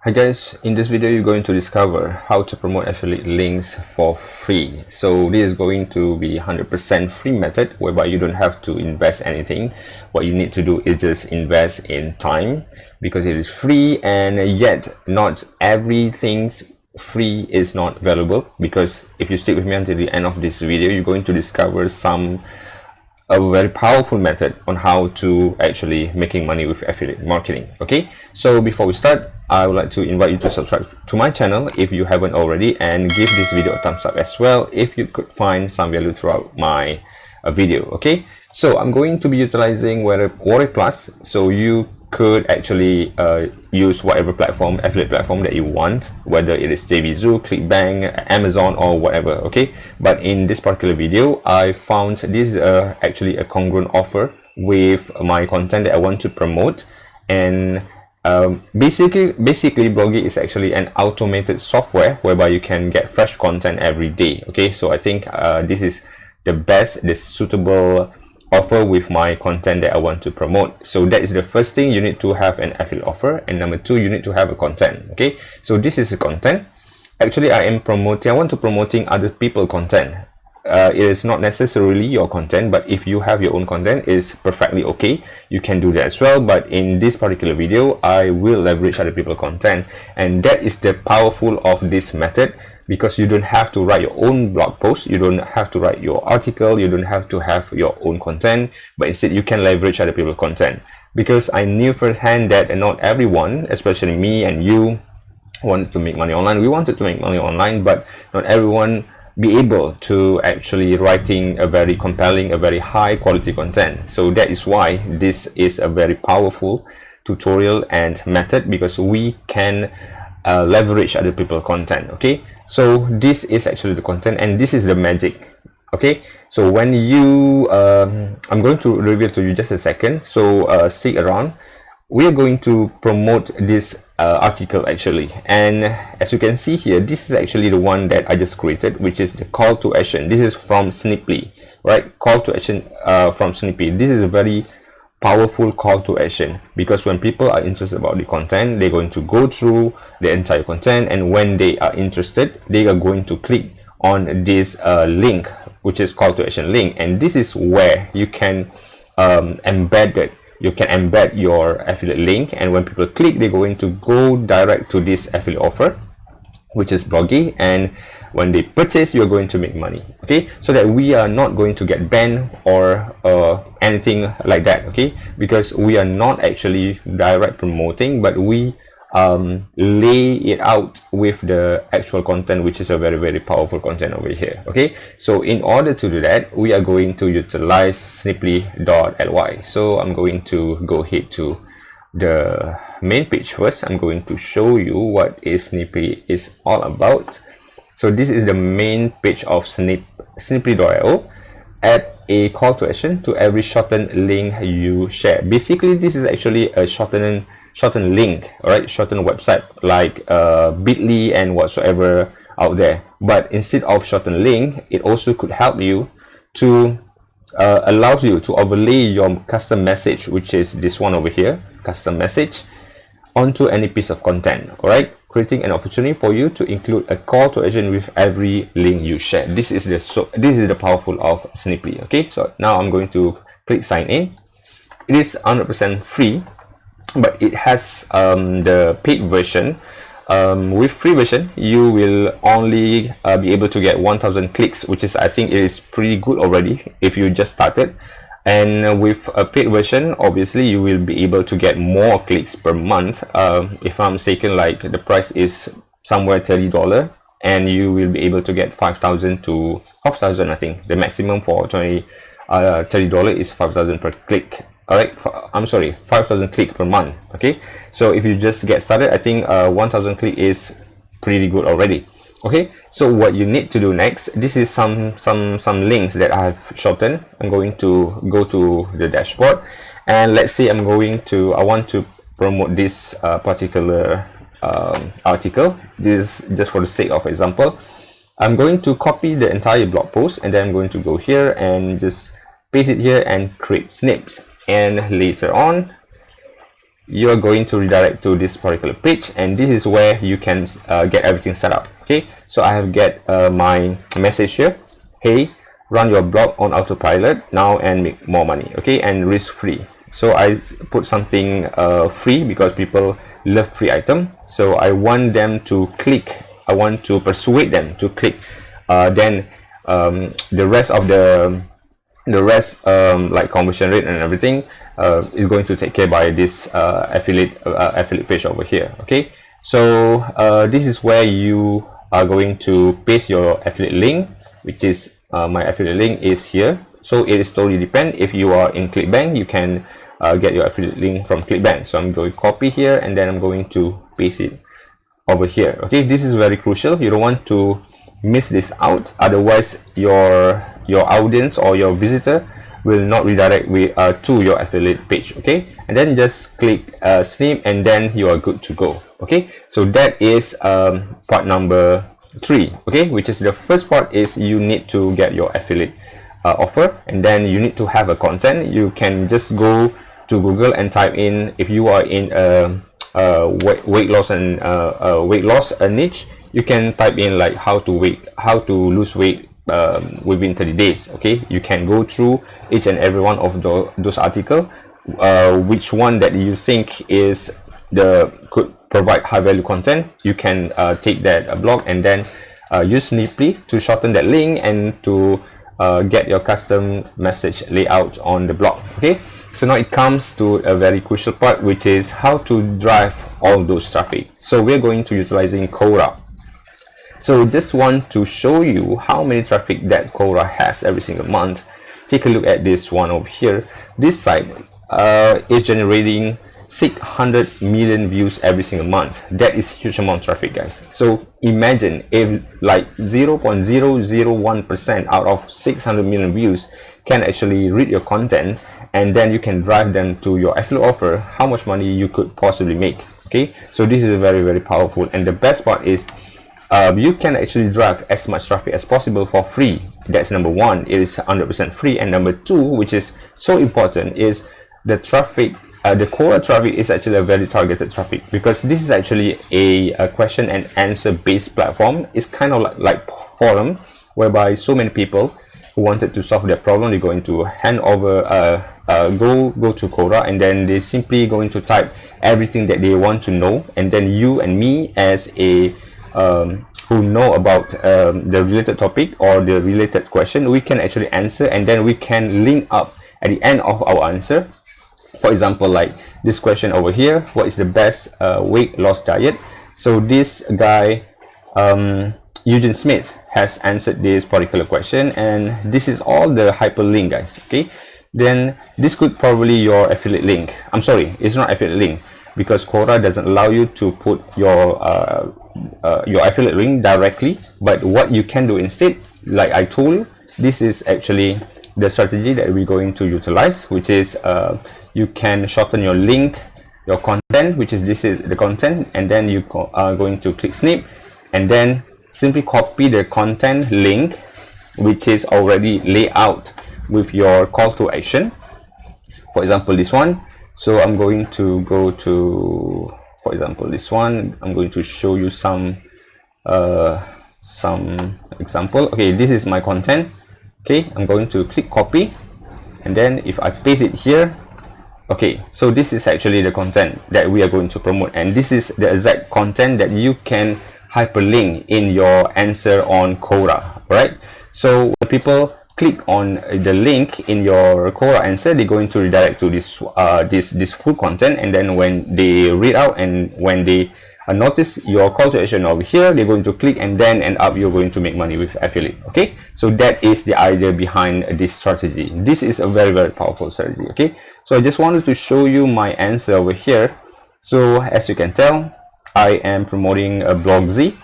Hi guys, in this video you're going to discover how to promote affiliate links for free. So this is going to be 100% free method whereby you don't have to invest anything. What you need to do is just invest in time because it is free, and yet not everything free is not valuable, because if you stick with me until the end of this video you're going to discover a very powerful method on how to actually making money with affiliate marketing. Okay, so before we start, I would like to invite you to subscribe to my channel if you haven't already, and give this video a thumbs up as well if you could find some value throughout my video. Okay, so I'm going to be utilizing Warrior Plus, so you could actually use whatever platform, affiliate platform that you want, whether it is JVZoo, ClickBank, Amazon, or whatever. Okay, but in this particular video I found this actually a congruent offer with my content that I want to promote. And basically Blogy is actually an automated software whereby you can get fresh content every day. Okay, so I think this is the suitable offer with my content that I want to promote. So that is the first thing, you need to have an affiliate offer, and number two, you need to have a content. Okay, so this is the content. Actually I want to promoting other people content. It is not necessarily your content, but if you have your own content, it's perfectly okay, you can do that as well. But in this particular video I will leverage other people content, and that is the powerful of this method, because you don't have to write your own blog post, you don't have to write your article, you don't have to have your own content, but instead you can leverage other people's content. Because I knew firsthand that not everyone, especially me and you, wanted to make money online. We wanted to make money online, but not everyone be able to actually writing a very compelling, a very high quality content. So that is why this is a very powerful tutorial and method, because we can leverage other people's content. Okay, so this is actually the content, and this is the magic. Okay, so when you I'm going to reveal to you just a second, so stick around. We are going to promote this article actually, and as you can see here, this is actually the one that I just created, which is the call to action. This is from Snippy, right? Call to action from Snippy. This is a very powerful call to action, because when people are interested about the content, they're going to go through the entire content, and when they are interested, they are going to click on this link, which is call to action link, and this is where you can embed it. You can embed your affiliate link, and when people click, they're going to go direct to this affiliate offer, which is Blogy, and when they purchase, you're going to make money. Okay, so that we are not going to get banned or anything like that. Okay, because we are not actually direct promoting, but we lay it out with the actual content, which is a very powerful content over here. Okay, so in order to do that, we are going to utilize snippy.ly. so I'm going to go ahead to the main page first. I'm going to show you what is Snippy is all about. So this is the main page of snippy.io. Add a call to action to every shortened link you share. Basically this is actually a shortened link, all right, shortened website like bit.ly and whatsoever out there. But instead of shortened link, it also could help you to allows you to overlay your custom message, which is this one over here, custom message, onto any piece of content. All right, creating an opportunity for you to include a call to action with every link you share. This is the powerful of Snippy. Okay, so now I'm going to click sign in. It is 100% free, but it has the paid version. With free version, you will only be able to get 1000 clicks, which is, I think, is pretty good already if you just started. And with a paid version, obviously you will be able to get more clicks per month. If I'm mistaken, like the price is somewhere $30, and you will be able to get 5,000 to 5,000. I think the maximum for $30 is 5,000 per click. All right, I'm sorry, 5,000 click per month. Okay, so if you just get started, I think 1,000 click is pretty good already. Okay, so what you need to do next, this is some links that I have shortened. I'm going to go to the dashboard, and let's say I want to promote this particular article. This is just for the sake of example. I'm going to copy the entire blog post, and then I'm going to go here and just paste it here and create snips. And later on, you're going to redirect to this particular page, and this is where you can get everything set up. Okay, so I have get my message here. Hey, run your blog on autopilot now and make more money. Okay, and risk free. So I put something free because people love free item. So I want them to click. I want to persuade them to click. Then the rest of like conversion rate and everything is going to take care by this affiliate page over here. Okay, so this is where you are going to paste your affiliate link, which is my affiliate link is here. So it is totally depend. If you are in ClickBank, you can get your affiliate link from ClickBank. So I'm going to copy here, and then I'm going to paste it over here. Okay, this is very crucial. You don't want to miss this out, otherwise your audience or your visitor will not redirect to your affiliate page. Okay, and then just click snip, and then you are good to go. Okay, so that is part number 3. Okay, which is the first part is you need to get your affiliate offer, and then you need to have a content. You can just go to Google and type in, if you are in weight loss and weight loss niche, you can type in like how to lose weight within 30 days. Okay, you can go through each and every one of those articles, which one that you think is could provide high value content. You can take that blog and then use Snippy to shorten that link and to get your custom message layout on the blog. Okay, so now it comes to a very crucial part, which is how to drive all those traffic. So we're going to utilizing Quora. So just want to show you how many traffic that Quora has every single month. Take a look at this one over here. This site is generating 600 million views every single month. That is huge amount of traffic, guys. So imagine if like 0.001% out of 600 million views can actually read your content, and then you can drive them to your affiliate offer, how much money you could possibly make. Okay, so this is very, very powerful, and the best part is you can actually drive as much traffic as possible for free. That's number 1, it is 100% free. And number 2, which is so important, is the traffic. The Quora traffic is actually a very targeted traffic, because this is actually a question and answer based platform. It's kind of like forum, whereby so many people who wanted to solve their problem, they're going to hand over go to Quora, and then they simply going to type everything that they want to know, and then you and me as a who know about the related topic or the related question, we can actually answer, and then we can link up at the end of our answer. For example, like this question over here, what is the best weight loss diet? So this guy Eugene Smith has answered this particular question, and this is all the hyperlink, guys. Okay, then this could probably your affiliate link. I'm sorry, it's not affiliate link, because Quora doesn't allow you to put your affiliate link directly. But what you can do instead, like I told you, this is actually the strategy that we're going to utilize, which is you can shorten your link, your content, which is this is the content, and then you are going to click snip, and then simply copy the content link, which is already laid out with your call to action. For example, this one. So I'm going to go to, for example, this one. I'm going to show you some example. Okay, this is my content. Okay, I'm going to click copy, and then if I paste it here, okay, so this is actually the content that we are going to promote, and this is the exact content that you can hyperlink in your answer on Quora, right? So when people click on the link in your Quora answer, they're going to redirect to this this full content, and then when they read out and when they notice your call to action over here, they're going to click, and then end up you're going to make money with affiliate. Okay, so that is the idea behind this strategy. This is a very, very powerful strategy. Okay, so I just wanted to show you my answer over here. So as you can tell, I am promoting a BlogZ,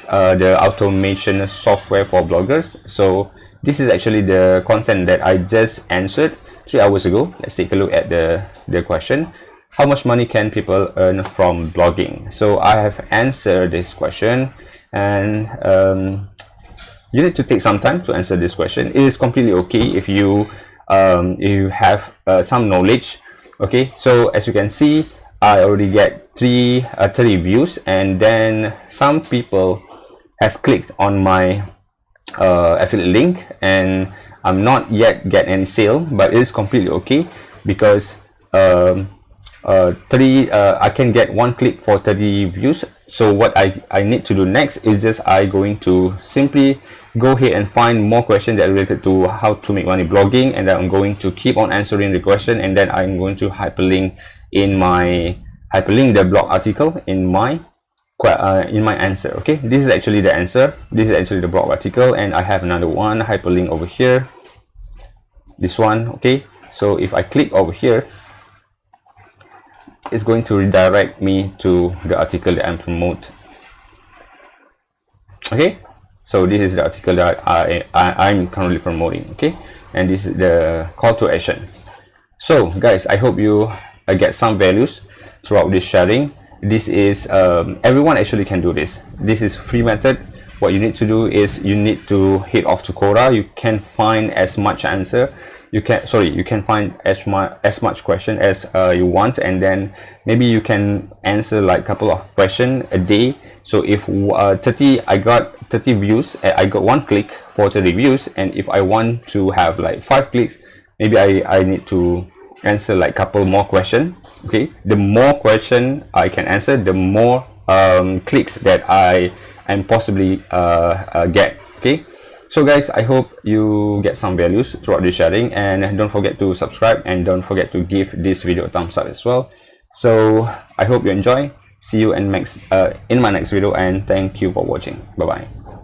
the automation software for bloggers. So this is actually the content that I just answered 3 hours ago. Let's take a look at the question. How much money can people earn from blogging? So I have answered this question, and you need to take some time to answer this question. It is completely okay if you have some knowledge. Okay, so as you can see, I already get 30 views, and then some people has clicked on my affiliate link, and I'm not yet get any sale, but it is completely okay because I can get one click for 30 views. So what I need to do next is just I going to simply go ahead and find more questions that are related to how to make money blogging, and then I'm going to keep on answering the question, and then I'm going to hyperlink the blog article in my answer. Okay, this is actually the answer, this is actually the blog article, and I have another one hyperlink over here, this one. Okay, so if I click over here, it's going to redirect me to the article that I'm promote. Okay, so this is the article that I'm currently promoting. Okay, and this is the call to action. So guys, I hope you get some values throughout this sharing. This is everyone actually can do this. This is free method. What you need to do is you need to head off to Quora. You can find as much answer, you can find as much question as you want, and then maybe you can answer like a couple of questions a day. So if I got 30 views, I got one click for 30 views, and if I want to have like 5 clicks, maybe I need to answer like couple more question. Okay, the more question I can answer, the more clicks that I am possibly get. Okay, so guys, I hope you get some values throughout this sharing, and don't forget to subscribe, and don't forget to give this video a thumbs up as well. So I hope you enjoy. See you in my next video, and thank you for watching. Bye bye.